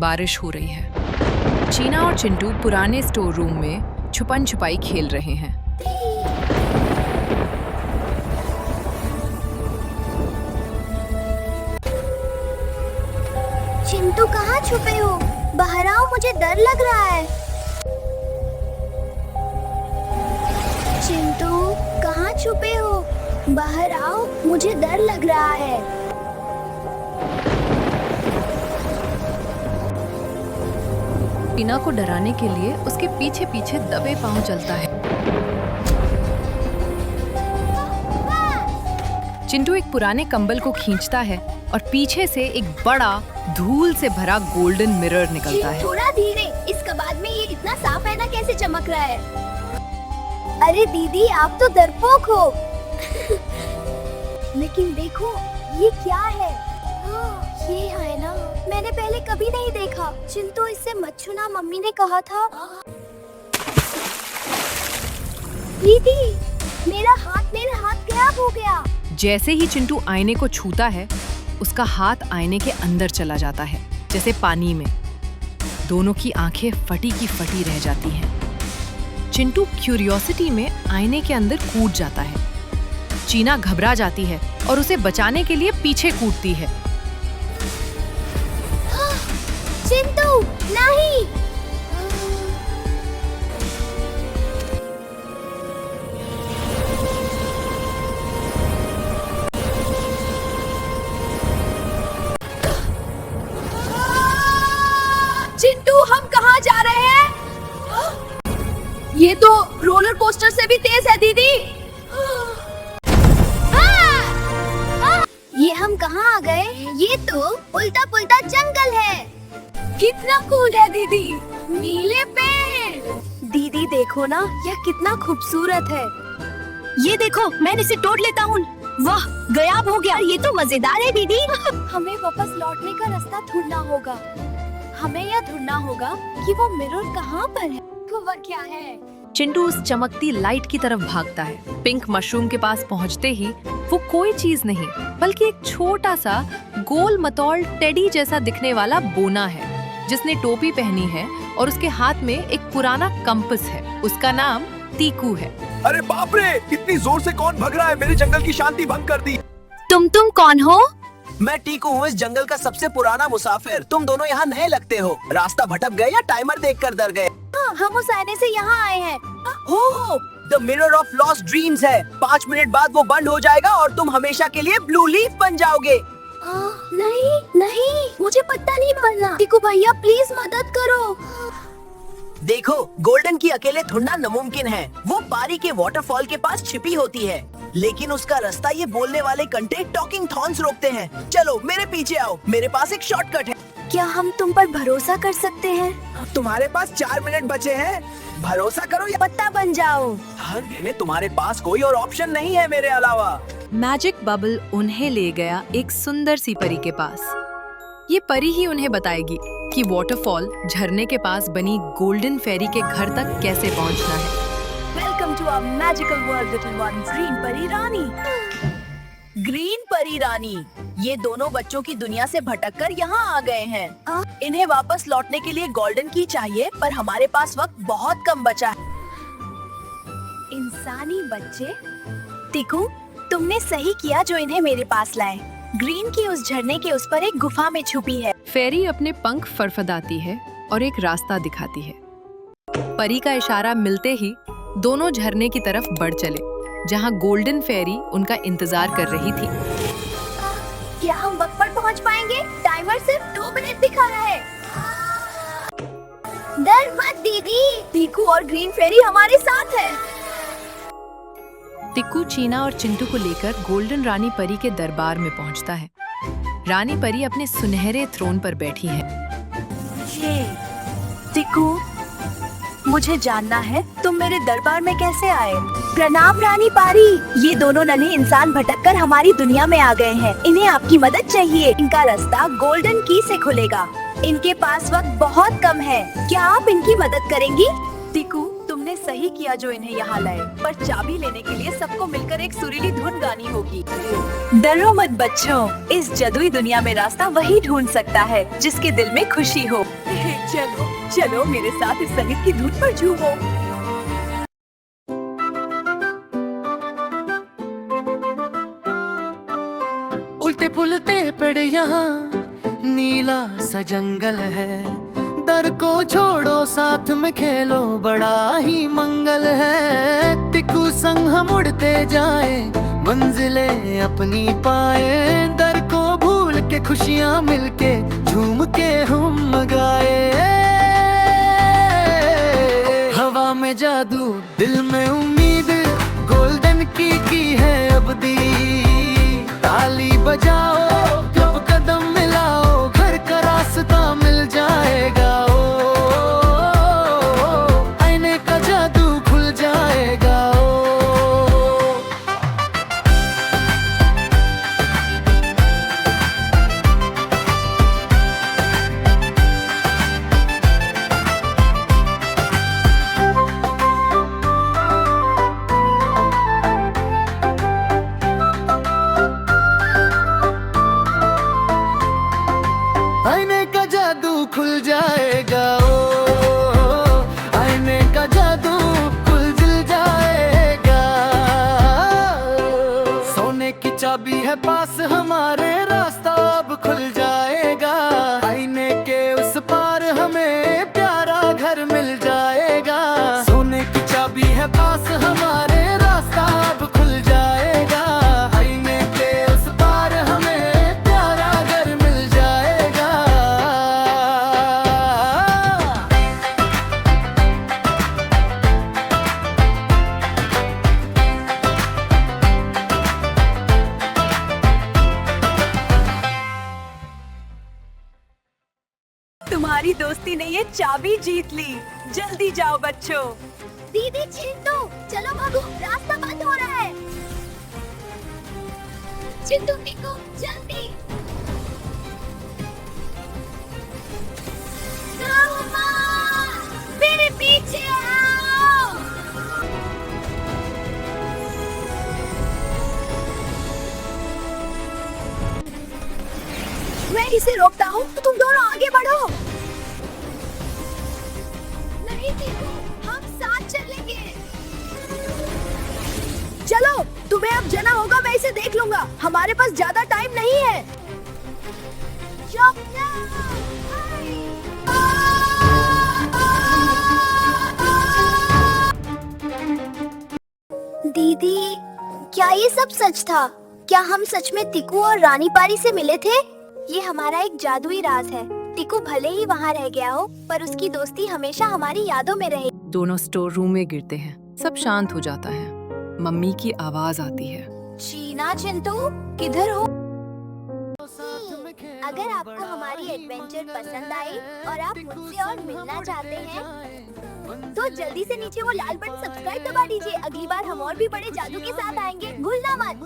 बारिश हो रही है। चीना और चिंटू पुराने स्टोर रूम में छुपन छुपाई खेल रहे हैं। चिंटू कहाँ छुपे हो? बाहर आओ, मुझे डर लग रहा है। चिंटू कहाँ छुपे हो? बाहर आओ, मुझे डर लग रहा है। चीना को डराने के लिए उसके पीछे पीछे दबे पांव चलता है। चिंटू एक पुराने कंबल को खींचता है और पीछे से एक बड़ा धूल से भरा गोल्डन मिरर निकलता है। थोड़ा धीरे, इस कबाड़ में ये इतना साफ है ना, कैसे चमक रहा है? अरे दीदी, आप तो डरपोक हो। लेकिन देखो, ये क्या है? ये है ना, मैंने पहले कभी नहीं देखा। चिंटू, इससे मत छूना, मम्मी ने कहा था। दीदी, मेरा हाथ गायब हो गया। जैसे ही चिंटू आईने को छूता है, उसका हाथ आईने के अंदर चला जाता है, जैसे पानी में। दोनों की आंखें फटी की फटी रह जाती हैं। चिंटू क्यूरियोसिटी में आईने के अंदर कूद जाता है। चीना घबरा जाती है और उसे बचाने के लिए पीछे कूदती है। चिंटू, नहीं! चिंटू, हम कहाँ जा रहे हैं? ये तो रोलर कोस्टर से भी तेज है दीदी। ये हम कहाँ आ गए? ये तो उल्टा पुल्टा जंगल है। कितना कूल है दीदी, नीले पेड़। दीदी देखो ना, यह कितना खूबसूरत है। ये देखो, मैं इसे तोड़ लेता हूँ। वाह, गायब हो गया। ये तो मजेदार है दीदी। हमें वापस लौटने का रास्ता ढूंढना होगा। हमें यह ढूंढना होगा कि वो मिरर कहाँ पर है। वह क्या है? चिंटू उस चमकती लाइट की तरफ भागता है। पिंक मशरूम के पास पहुंचते ही वो कोई चीज नहीं बल्कि एक छोटा सा गोल मटोल टेडी जैसा दिखने वाला बोना है, जिसने टोपी पहनी है और उसके हाथ में एक पुराना कंपास है। उसका नाम टीकू है। अरे बाप रे, इतनी जोर से कौन भग रहा है? मेरे जंगल की शांति भंग कर दी। तुम कौन हो? मैं टीकू हूँ, इस जंगल का सबसे पुराना मुसाफिर। तुम दोनों यहाँ नए लगते हो। रास्ता भटक गए या टाइमर देखकर डर गए? हम उस आईने से यहाँ आए हैं। Oh, the mirror of lost dreams है। 5 मिनट बाद वो बंद हो जाएगा और तुम हमेशा के लिए ब्लू लीफ बन जाओगे। नहीं, मुझे पत्ता नहीं बनना। टीकू भैया, प्लीज मदद करो। देखो, गोल्डन की अकेले ढूंढना नामुमकिन है। वो पारी के वाटरफॉल के पास छिपी होती है, लेकिन उसका रास्ता ये बोलने वाले कंटे टॉकिंग थॉर्न्स रोकते हैं। चलो मेरे पीछे आओ, मेरे पास एक शॉर्टकट है। क्या हम तुम पर भरोसा कर सकते हैं? तुम्हारे पास 4 मिनट बचे हैं। भरोसा करो या पत्ता बन जाओ। तुम्हारे पास कोई और ऑप्शन नहीं है मेरे अलावा। मैजिक बबल उन्हें ले गया एक सुंदर सी परी के पास। ये परी ही उन्हें बताएगी कि वाटरफॉल झरने के पास बनी गोल्डन फेरी के घर तक कैसे पहुंचना है। Welcome to our magical world little ones. Green परी रानी। ग्रीन परी रानी, ये दोनों बच्चों की दुनिया से भटककर यहाँ आ गए हैं। इन्हें वापस लौटने के लिए गोल्डन की चाहिए, पर हमारे पास वक्त बहुत कम बचा है। इंसानी बच्चे, टीकू, तुमने सही किया जो इन्हें मेरे पास लाए। ग्रीन की उस झरने के उस पर एक गुफा में छुपी है। फेरी अपने पंख फड़फड़ाती है और एक रास्ता दिखाती है। परी का इशारा मिलते ही दोनों झरने की तरफ बढ़ चले, जहाँ गोल्डन फेरी उनका इंतजार कर रही थी। क्या हम वक्त पर पहुँच पाएंगे? टाइमर सिर्फ 2 मिनट दिखा रहा है। डर मत दीदी, टीकू और ग्रीन फेरी हमारे साथ है। टिक्कू चीना और चिंटू को लेकर गोल्डन रानी परी के दरबार में पहुंचता है। रानी परी अपने सुनहरे थ्रोन पर बैठी है। टिक्कू, मुझे जानना है तुम मेरे दरबार में कैसे आए। प्रणाम रानी पारी। ये दोनों नन्हे इंसान भटककर हमारी दुनिया में आ गए हैं। इन्हें आपकी मदद चाहिए। इनका रास्ता गोल्डन की से खुलेगा। इनके पास वक्त बहुत कम है। क्या आप इनकी मदद करेंगी? टिक्कू, तुमने तुमने सही किया जो इन्हें यहाँ लाए, पर चाबी लेने के लिए सबको मिलकर एक सुरीली धुन गानी होगी। डरो मत बच्चों, इस जादुई दुनिया में रास्ता वही ढूंढ सकता है जिसके दिल में खुशी हो। चलो चलो मेरे साथ इस संगीत की धुन पर झूमो। उल्टे पुलटे पेड़ यहाँ नीला सा जंगल है, दर को छोड़ो साथ में खेलो बड़ा ही मंगल है। टिकू संग हम उड़ते जाए मंजिलें अपनी पाए, दर को भूल के खुशियाँ मिलके झूम के हम गाए। हवा में जादू दिल में उम्मीद, गोल्डन की है अबदी। ताली बजाओ जब कदम मिलाओ, घर का रास्ता मिल जाएगा। आईने का जादू खुल जाएगा। आईने का जादू खुल जाएगा। आईने का जादू खुल जाएगा। सोने की चाबी है पास हमारे, रास्ता अब खुल जाएगा। आईने के उस पार हमें प्यारा घर मिल जाएगा। सोने की चाबी है पास हमारे, रास्ता अब खुल जाएगा। आईने के उस पार हमें प्यारा घर मिल जाएगा। तुम्हारी दोस्ती ने ये चाबी जीत ली। जल्दी जाओ बच्चों। दीदी चिंटू चलो भागो, रास्ता बंद हो रहा है। चिंटू टिकू जल्दी। मेरे पीछे आओ। मैं इसे रोकता हूँ तो तुम दोनों आगे बढ़ो। नहीं टिकू, हम साथ चलेंगे। चलो तुम्हें अब जाना होगा, मैं इसे देख लूंगा। हमारे पास ज्यादा टाइम नहीं है। दीदी क्या ये सब सच था? क्या हम सच में टिकू और रानी पारी से मिले थे? ये हमारा एक जादुई राज है। टिकू भले ही वहाँ रह गया हो, पर उसकी दोस्ती हमेशा हमारी यादों में रहे। दोनों स्टोर रूम में गिरते हैं। सब शांत हो जाता है। मम्मी की आवाज आती है। चीना चिंटू किधर हो? अगर आपको हमारी एडवेंचर पसंद आई और आप मुझसे और मिलना चाहते हैं तो जल्दी से नीचे वो लाल बटन सब्सक्राइब दबा दीजिए। अगली बार हम और भी बड़े जादू के साथ आएंगे, भूलना मत।